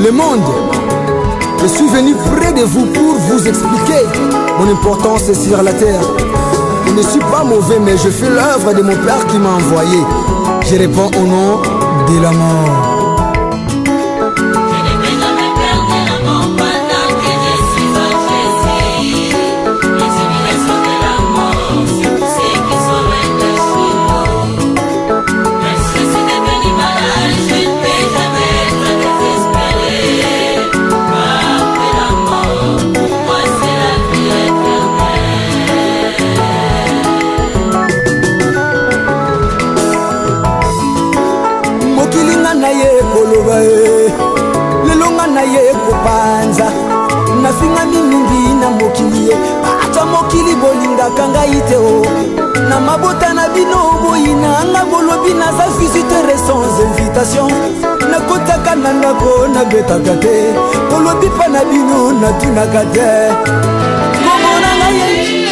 Le monde, je suis venu près de vous pour vous expliquer mon importance sur la terre. Je ne suis pas mauvais, mais je fais l'œuvre de mon Père qui m'a envoyé. Je réponds au nom de l'amour. Lelonga na ye kopanza nafinga mingi na mokili ye ata mokili bolingaka ngai te o na mabota na bino boyina nga bolobi naza visiteur sans invitation nakotaka na ndako nabetaka te bolobi mpa na bino natunaka te komona ngai ye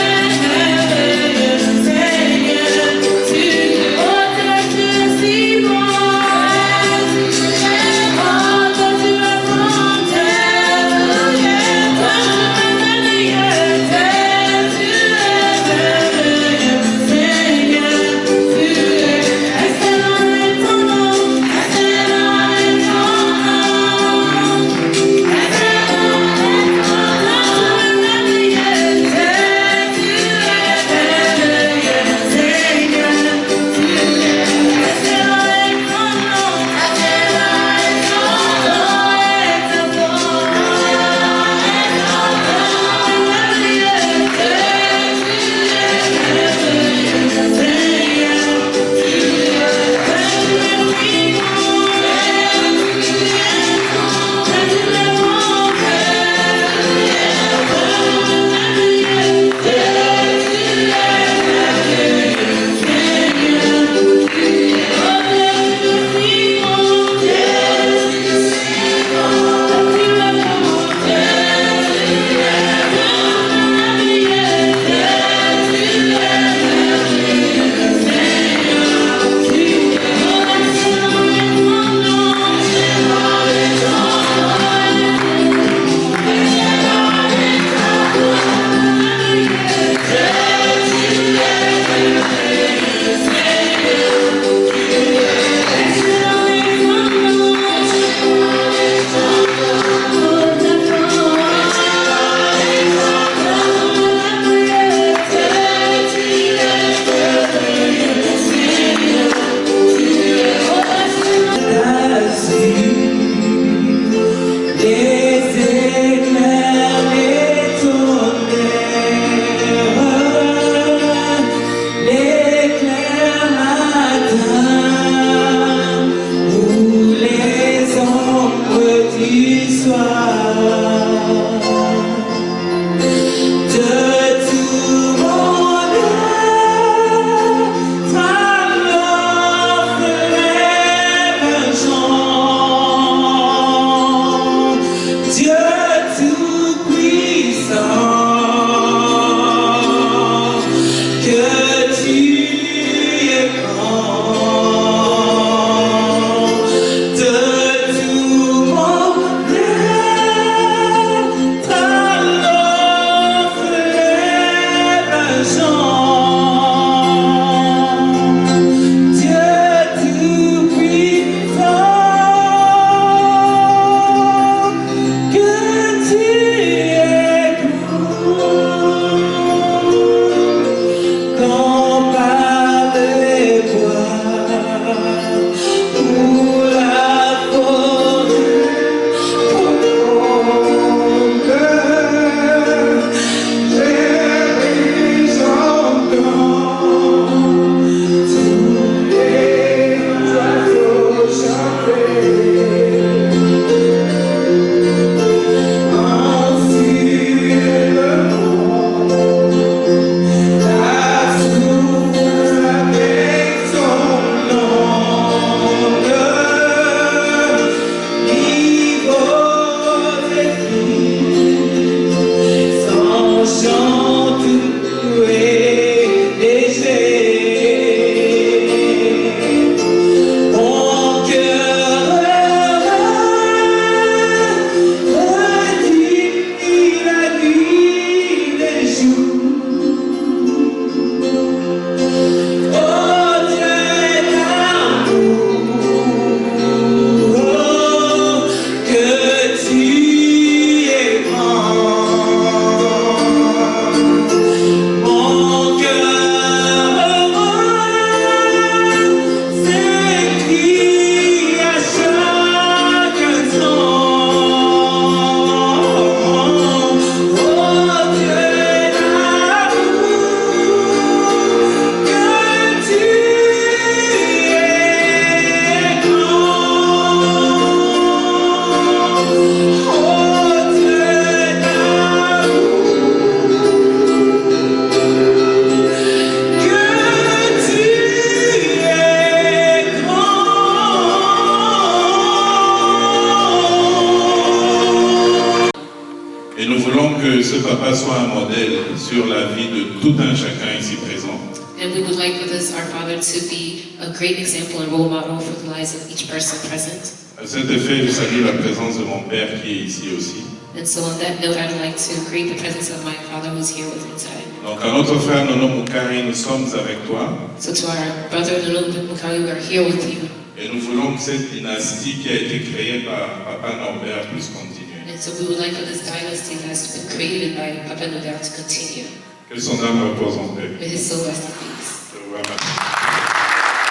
ce papa soit un modèle sur la vie de tout un chacun ici présent. And we would like for this, our Father, to be a great example and role model for the lives of each person present. À cet effet, je salue la présence de mon père qui est ici aussi. And so on that note, I'd like to greet the presence of my Father who's here with me today. Donc à notre frère Nono Mukari, nous sommes avec toi. So to our brother Nono Mukari, we are here with you. Et nous voulons que cette dynastie qui a été créée par Papa Norbert puisse continuer. And so we would like for this dynasty that has been created by Papa Norbert to continue. Que son âme repose en paix. May his soul rest in peace. Je vous remercie.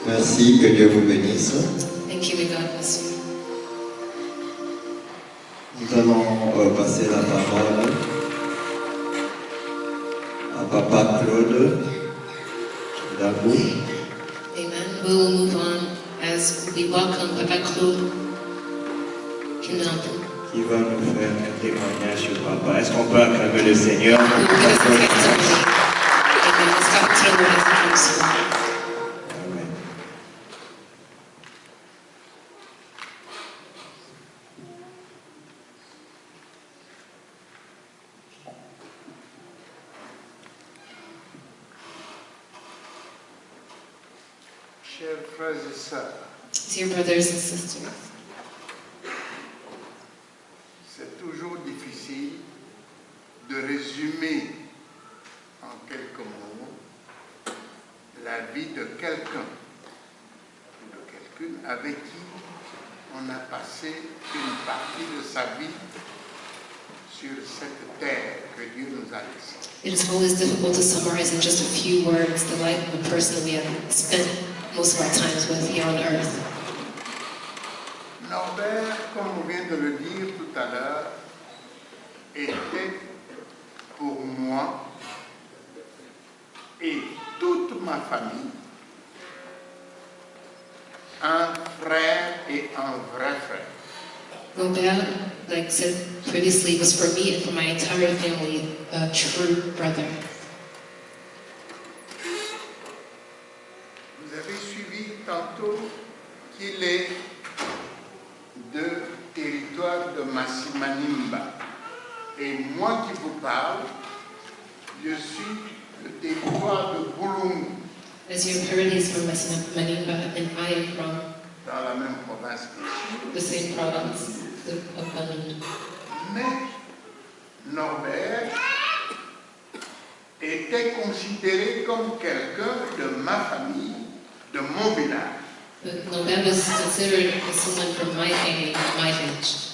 Merci, que Dieu vous bénisse. Thank you, may God bless you. Nous allons passer la parole à Papa Claude Dabou. Amen. We will move on as we welcome Papa Claude Kindampu. Qui va nous faire un témoignage sur Papa. Est-ce qu'on peut acclamer le Seigneur? Who will give us a testimony. Amen. Let's come to the Lord as he comes to us. Amen. Chers frères et sœurs, Dear brothers and sisters, c'est toujours difficile de résumer en quelques mots la vie de quelqu'un ou de quelqu'une avec qui on a passé une partie de sa vie sur cette terre que Dieu nous a laissée. it is always difficult to summarize in just a few words the life of a person that we have spent most of our times with here on earth. Norbert, comme on vient de le dire tout à l'heure, était pour moi et toute ma famille un frère et un vrai frère. Robert, like said previously, was for me and for my entire family a true brother. Vous avez suivi tantôt qu'il est de territoire de Massimanimba. Et moi qui vous parle, je suis le territoire de Boulungu, As you have heard, he's from Manimba, and I am from dans la même province que the same province of Banund. Mais Norbert était considéré comme quelqu'un de ma famille, de mon village. But Nobel was considered as someone from my family, my village.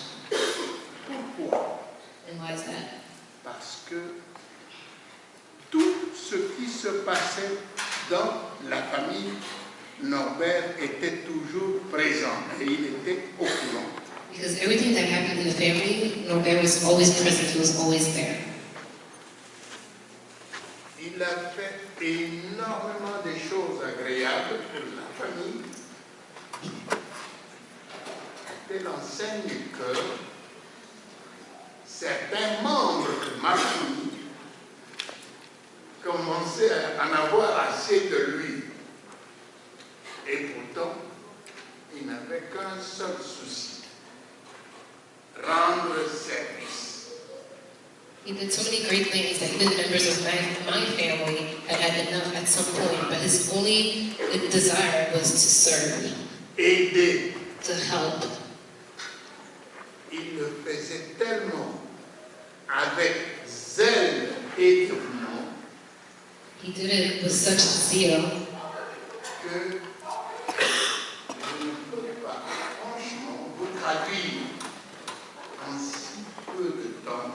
Pourquoi? And why is that? Parce que tout ce qui se passait dans la famille, Norbert était toujours présent et il était au courant. Because everything that happened in the family, Norbert was always present, he was always there. Il a fait énormément de choses agréables pour la famille. Dès l'enseigne du cœur, certains membres de ma famille commençaient à en avoir assez de lui. Et pourtant, il n'avait qu'un seul souci, rendre service. He did so many great things that even members of my family had had enough at some point, but his only desire was to serve, Aider. to help. Il le faisait tellement avec zèle et dévouement He did it with such zeal que je ne peux pas franchement vous traduire en si peu de temps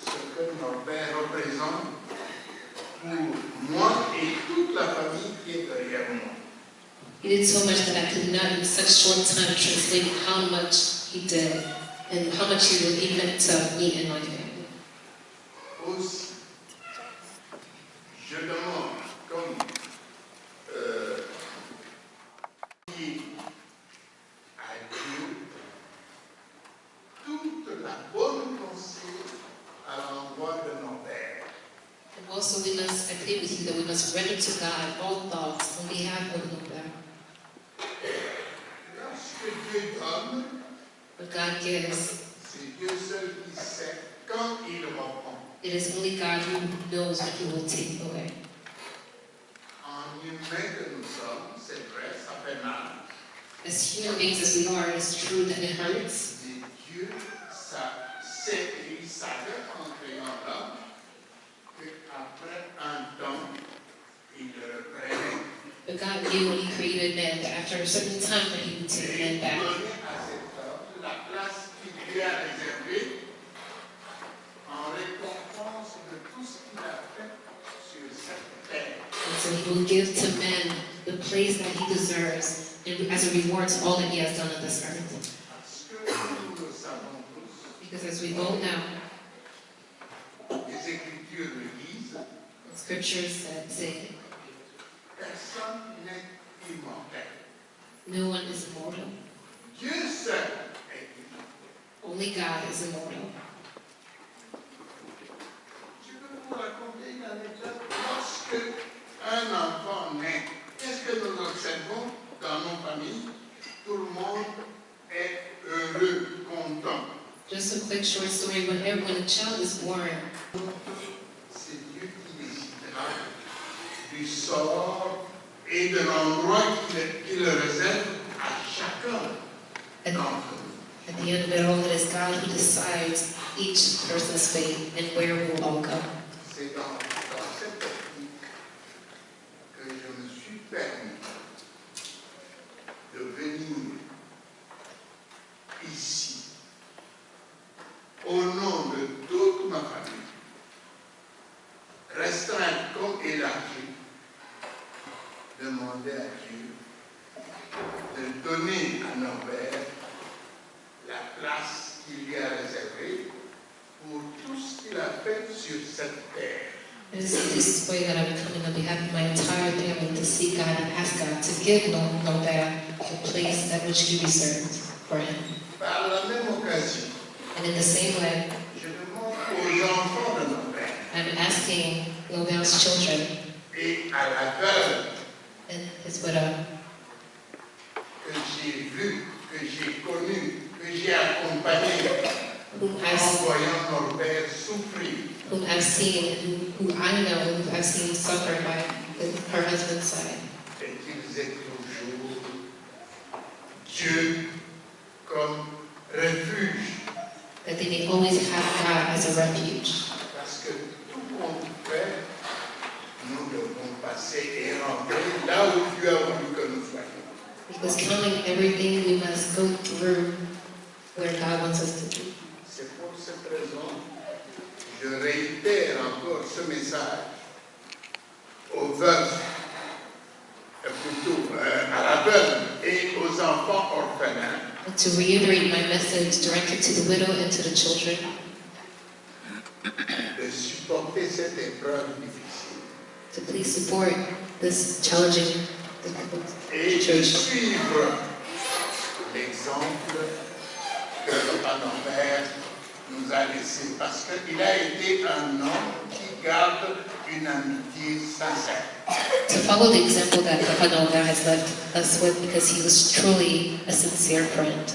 ce que Norbert représente pour moi et toute la famille qui est derrière moi. He did so much that I could not in such short time translate how much he did and how much he really meant to me and my family. Aussi, je demande comme à Dieu toute la bonne pensée à l'endroit de Norbert. And also we must, I plead with you that we must render to God all thoughts on behalf of Nobel. Lorsque What God gives, C'est Dieu seul qui sait quand il reprend. it is only God who knows when He will take away. En humain que nous sommes, c'est vrai, ça fait mal. As human beings as we are, it's true that it hurts. Mais Dieu, ça sait et il savait en créant l'homme qu'après un temps, il le reprenait. But God knew when He created man that after a certain time that He would take man Et back. donner à cet homme la place qu'il lui a réservée en récompense de tout ce qu'il a fait sur cette terre. And so He will give to man the place that he deserves and as a reward to all that he has done on this earth. Parce que nous le savons tous, Because as we all know, les Écritures le disent, the scriptures say personne n'est immortel. no one is immortal. Dieu seul est immortel. Only God is immortal. Je peux vous raconter une anecdote. Lorsque un enfant naît, qu'est-ce que nous observons dans nos familles? Tout le monde est heureux, content. Just a quick short story. When a child is born, C'est Dieu qui décidera du sort et de l'endroit qu'il réserve à chacun at, d'entre nous. at the end of it all, it is God who decides each person's fate and where we will all go. C'est dans cette optique que je me suis permis de venir ici au nom de toute ma famille, restreinte comme élargie, demander à Dieu de donner à Norbert la place qu'il lui a réservée pour tout ce qu'il a fait sur cette terre. And this is this way that I'm coming on behalf of my entire family to seek God and ask God to give Norbert the place that which He reserved for him. Par la même occasion, And in the same way, je demande aux enfants de Norbert I'm asking Norbert's children et à la veuve and his widow que j'ai vu, que j'ai connu, que j'ai accompagné whom en voyant Norbert souffrir. I've seen, who I know, who I've seen suffer by her husband's side. Et qu'ils aient toujours Dieu comme refuge. That they may always have God as a refuge. Parce que tout compte fait, nous devons passer et rentrer là où Dieu a voulu que nous soyons. Because counting everything, we must go through where God wants us to be. C'est pour cette raison, je réitère encore ce message aux veuves, plutôt à la veuve et aux enfants orphelins. And to reiterate my message directed to the widow and to the children, De supporter cette épreuve difficile to please support this challenging et de situation. suivre l'exemple que Papa Norbert nous a laissé, parce qu'il a été un homme qui garde une amitié sincère. To follow the example that Papa Norbert has left us with, because he was truly a sincere friend.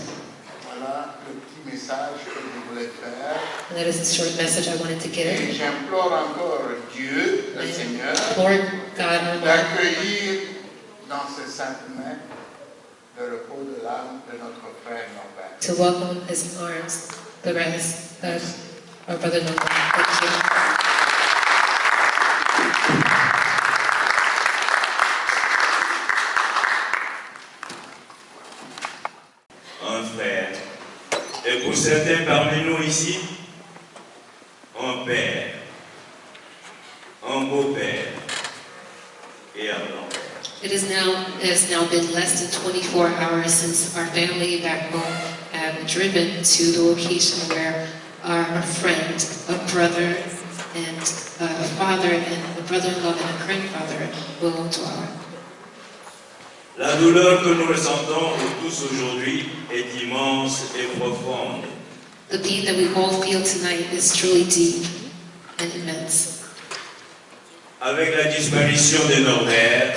Voilà le petit message que je voulais faire. And that is the short message I wanted to Et give. j'implore encore Dieu, le Seigneur, Lord God, our Lord, d'accueillir dans ses saintes mains le repos de l'âme de notre frère Norbert. to welcome his arms the rest of our brother Norbert. Thank you. Un frère, et pour certains parmi nous ici, un père, un beau-père et un grand-père. It has now been less than 24 hours since our family back home have driven to the location where our friend, a brother, and a father, and a brother-in-law, and a grandfather will dwell. La douleur que nous ressentons tous aujourd'hui est immense et profonde. The pain that we all feel tonight is truly deep and immense. Avec la disparition de Norbert,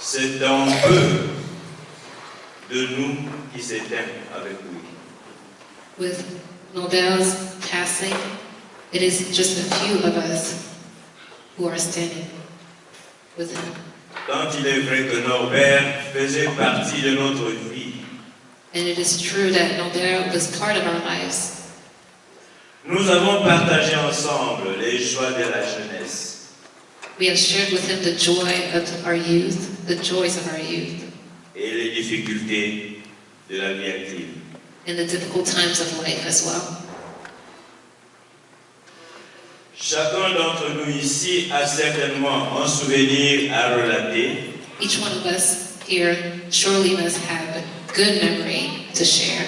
c'est un peu de nous qui s'éteint avec lui. With Nobel's passing, it is just a few of us who are standing with him. Tant il est vrai que Norbert faisait partie de notre vie. And it is true that Nobel was part of our lives. Nous avons partagé ensemble les joies de la jeunesse. We have shared with him the joy of our youth, the joys of our youth, Et les difficultés de la vie active. and the difficult times of life as well. Chacun d'entre nous ici a certainement un souvenir à relater. Each one of us here surely must have a good memory to share,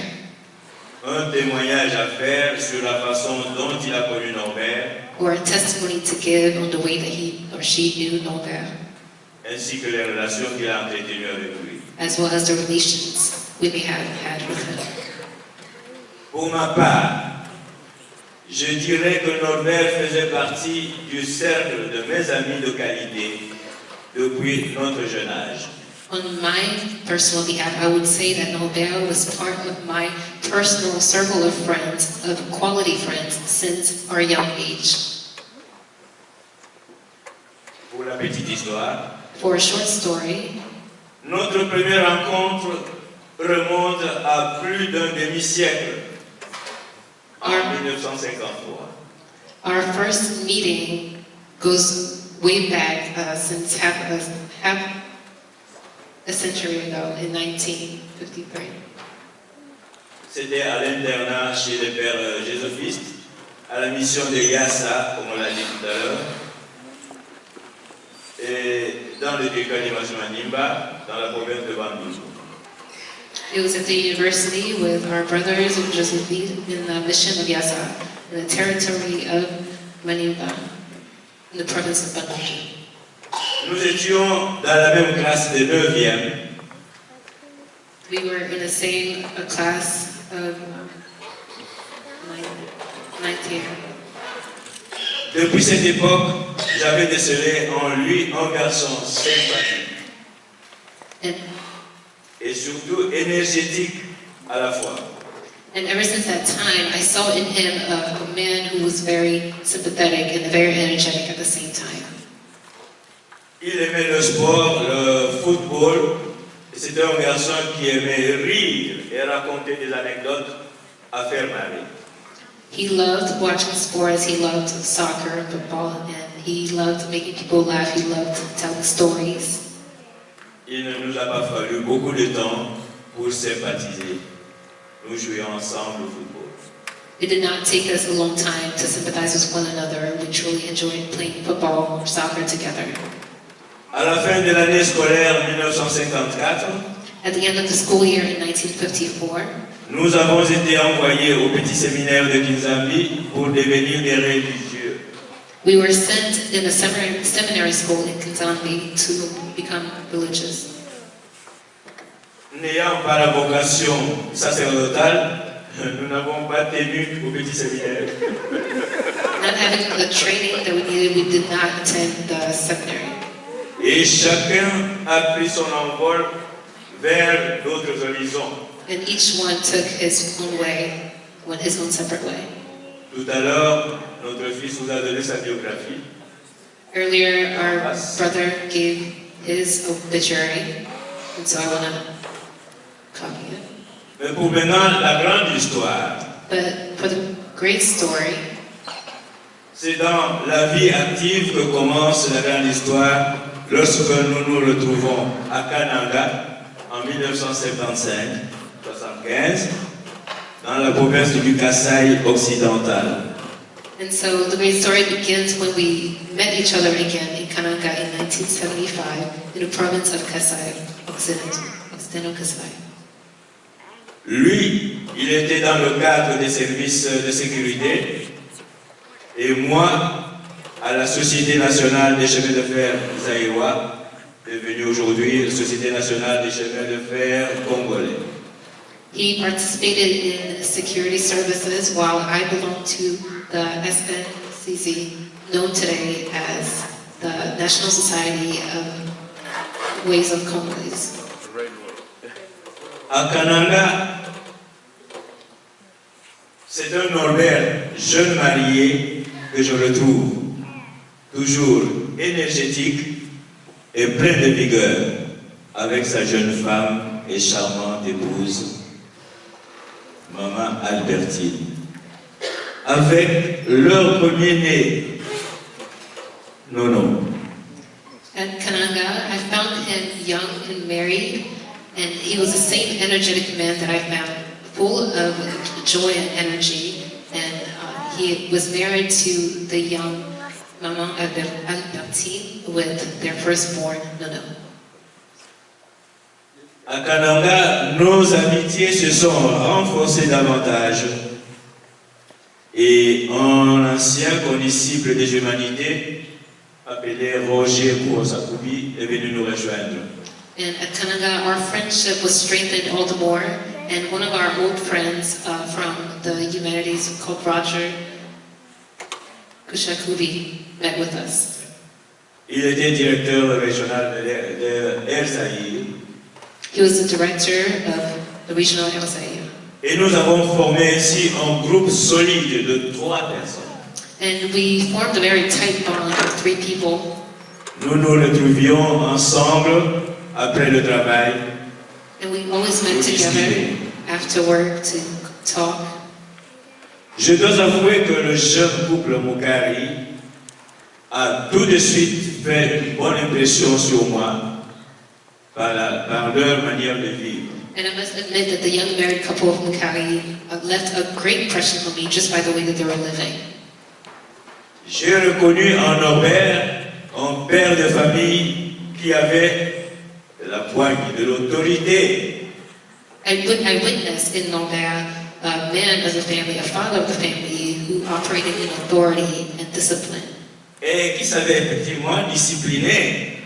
Un témoignage à faire sur la façon dont il a connu Norbert, or a testimony to give on the way that he or she knew Nobel, ainsi que les relations qu'il a entretenues avec lui. as well as the relations we may have had with him. Pour ma part, je dirais que Norbert faisait partie du cercle de mes amis de qualité depuis notre jeune âge. On my personal behalf, I would say that Nobel was part of my personal circle of friends, of quality friends, since our young age. Pour la petite histoire, For a short story, notre première rencontre remonte à plus d'un demi-siècle, en 1953. our first meeting goes way back since half a century ago, in 1953. C'était à l'internat chez les pères jésuites, à la mission de Yassa, comme on l'a dit tout à l'heure, et dans le territoire de Nimba, dans la province de Bandung. It was at the university with our brothers in Josephine in the mission of Yassa, in the territory of Manimba, in the province of Bandung. Nous étions dans la même classe de 9e. We were in the same class of ninth year. Depuis cette époque, j'avais décelé en lui un garçon sympathique And, et surtout énergétique à la fois. and ever since that time, I saw in him a man who was very sympathetic and very energetic at the same time. Il aimait le sport, le football. C'était un garçon qui aimait rire et raconter des anecdotes à faire marrer. He loved watching sports, he loved soccer, football, and he loved making people laugh, he loved telling stories. Il ne nous a pas fallu beaucoup de temps pour sympathiser. Nous jouions ensemble au football. It did not take us a long time to sympathize with one another. We truly enjoyed playing football or soccer together. À la fin de l'année scolaire 1954, At the end of the school year in 1954, nous avons été envoyés au petit séminaire de Kinzambi pour devenir des religieux. we were sent in a seminary school in Kinzambi to become religious. N'ayant pas la vocation sacerdotale, nous n'avons pas tenu au petit séminaire. Not having the training that we needed, we did not attend the seminary. Et chacun a pris son envol vers d'autres horizons. And each one took his own way, went his own separate way. Tout à l'heure, notre fils nous a donné sa biographie. Earlier, our brother gave his obituary, and so I want to copy it. Mais pour maintenant, la grande histoire, But for the great story, c'est dans la vie active que commence la grande histoire lorsque nous nous retrouvons à Kananga en 1975, dans la province du Kasaï occidental. and so the great story begins when we met each other again in Kananga in 1975 in the province of Kasai, Occidental Kasai. Lui, il était dans le cadre des services de sécurité et moi, à la Société nationale des chemins de fer Zaïwa, devenue aujourd'hui la Société nationale des chemins de fer congolais. He participated in security services while I belonged to the SNCC, known today as the National Society of Ways of Congolese. À Kananga, C'est un Norbert jeune marié que je retrouve toujours énergétique et plein de vigueur avec sa jeune femme et charmante épouse, Maman Albertine. Avec leur premier-né, Nono. At Kananga, I found him young and married, and he was the same energetic man that I found, full of joy and energy. And he was married to the young Maman Albertine with their firstborn, Nono. À Kananga, nos amitiés se sont renforcées davantage. Et un ancien condisciple des humanités, appelé Roger Kouosakoubi, est venu nous rejoindre. And at Kananga, our friendship was strengthened all the more. And one of our old friends from the humanities called Roger Kushakubi met with us. Il était directeur régional de Air Zaïre. He was the director of the regional LSA. Et nous avons formé ainsi un groupe solide de 3 personnes. And we formed a very tight bond of 3 people. Nous nous retrouvions ensemble après le travail. And we always met together after work to talk. Je dois avouer que le jeune couple Moukari a tout de suite fait une bonne impression sur moi par leur manière de vivre. And I must admit that the young married couple of Mukari left a great impression on me just by the way that they were living. J'ai reconnu en Norbert un père de famille qui avait de la poigne, de l'autorité. I witnessed in Norbert a man of the family, a father of the family, who operated in authority and discipline. Et qui savait effectivement discipliner.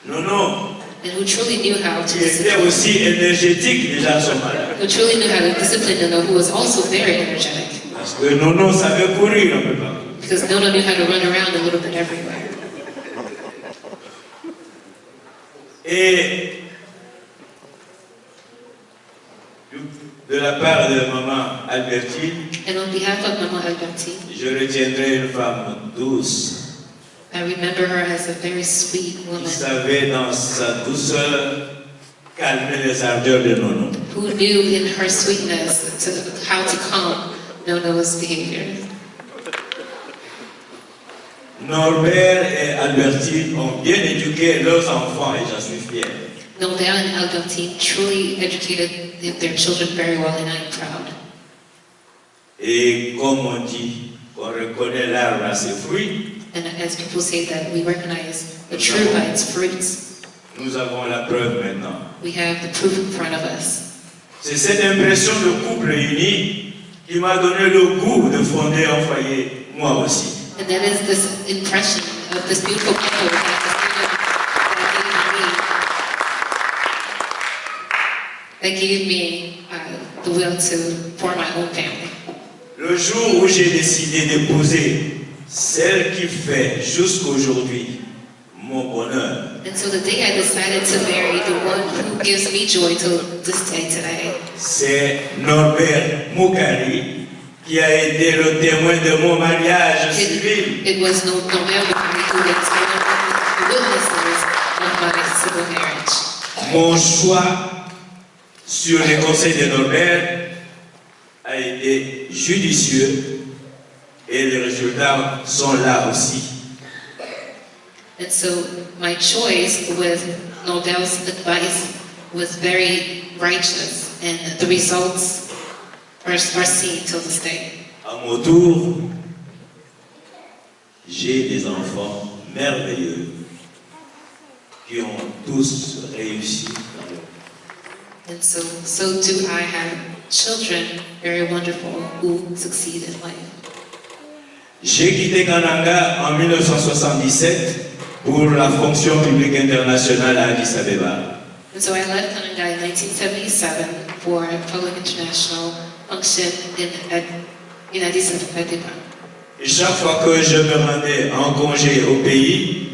Non. And who truly knew how to Il était discipline. aussi énergétique déjà à son malade. Who truly knew how to discipline Nono, who was also very energetic. Parce que Nono savait courir un peu partout. Because Nono knew how to run around a little bit everywhere. Et de la part de Maman Albertine, And on behalf of Mama Albertine, je retiendrai une femme douce, I remember her as a very sweet qui woman savait dans sa douceur calmer les ardeurs de Nono. who knew in her sweetness how to calm Nono's behavior. Norbert et Albertine ont bien éduqué leurs enfants et j'en suis fier. Norbert and Albertine truly educated their children very well, and I am proud. Et comme on dit, on reconnaît l'arbre à ses fruits, And as people say that we recognize the tree by its fruits, nous avons la preuve maintenant. we have the proof in front of us. C'est cette impression de couple uni qui m'a donné le goût de fonder un foyer, moi aussi. And that is this impression of this beautiful couple that gave me the will to form my own family. Le jour où j'ai décidé d'épouser celle qui fait jusqu'aujourd'hui mon bonheur, And so the day I decided to marry the one who gives me joy till this day today, c'est Norbert Moukari qui a été le témoin de mon mariage civil. it was Norbert who was one of the witnesses of my civil marriage. Mon choix sur les conseils de Norbert a été judicieux et les résultats sont là aussi. And so my choice with Norbert's advice was very righteous, and the results are seen till this day. À mon tour, j'ai des enfants merveilleux qui ont tous réussi dans leur vie. And so do I have children, very wonderful, who succeed in life. J'ai quitté Kananga en 1977 pour la fonction publique internationale à Addis Abeba. And so I left Kananga in 1977 for a public international function in Addis Abeba. Et chaque fois que je me rendais en congé au pays,